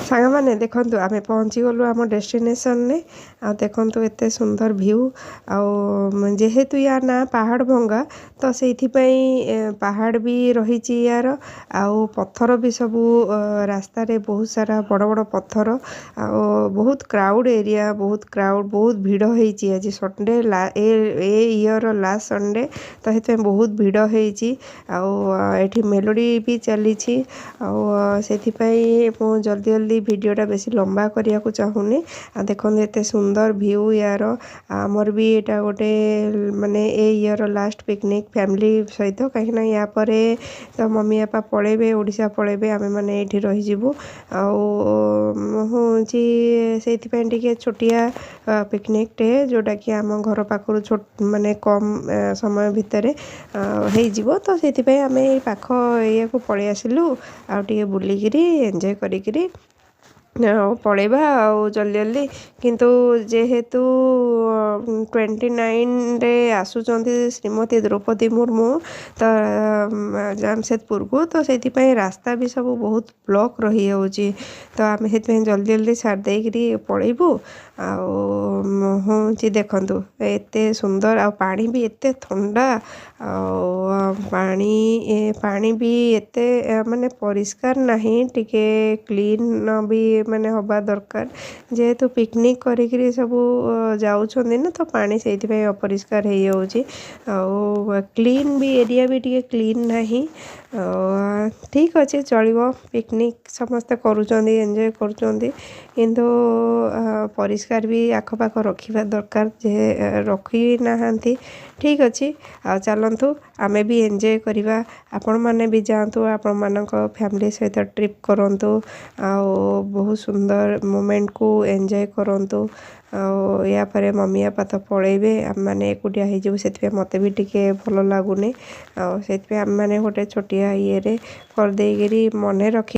सांग मैंने देखु आम पहुँची गलु आम डेस्टिनेशन ने आ देखु एत सुंदर व्यू जेहेतु या ना पहाड़ भंगा तो से पहाड़ भी रही यार आउ पत्थर भी सबू रास्ता रे बहुत सारा बड़ बड़ पत्थर बहुत क्राउड एरिया बहुत भिड़ होती आज Sunday a year last Sunday तो ये बहुत भिड़ होती मेलोडी भी चली से जल्दी जल्दी वीडियोटा बेसी लंबा करने को चाहूनी देखो एत सुंदर व्यू यार आमर भी यहाँ गोटे माने a year last picnic family सहित कहीं या पर तो मम्मी बापा पलैबे ओडिशा पलैबे आमे माने ये रहीजु हूँ से छोटिया पिकनिक टे जोटा कि आम घर पाखर छोट माने कम समय भितर हो तो से आम पाख या को पलि आसिलु आउे बुलिकी एंजॉय करी पलैबा जल्दी जल्दी किंतु जेहेतु 29 रे आसुचंती श्रीमती द्रौपदी मुर्मू तो जमशेदपुर को तो से रास्ता भी सब बहुत ब्लॉक रही होची तो आम से जल्दी जल्दी छाड़ देकरी पलैबू हूँ देखु एत सुंदर आ पानी भी एत ठंडा पानी भी एत माने परिष्कार नहीं टिके क्लीन भी माने हवा दरकार जेहेतु पिकनिक करी सब जाऊँ ना तो पानी से अपरिष्कार हो क्लीन भी एरिया भी टिके क्लीन नहीं ठीक अच्छे चलो पिकनिक समस्ते करुँच एंजॉय करुँच किंतु परिष्कार भी आखपाख रखा दरकार जे रखी ना ठीक अच्छे चलतु आमे भी एंजॉय करवा आपण मैंने भी जातु आपण मान फैमिली सहित ट्रिप करूँ बहुत सुंदर मोमेंट को एंजॉय करूँ या पर मम्मी बापा तो पलैबे आम मैंने एकुटिया हो मत भी टिके भल लगुनि से आम मैंने गोटे छोटिया ये करदेकरी मन रखी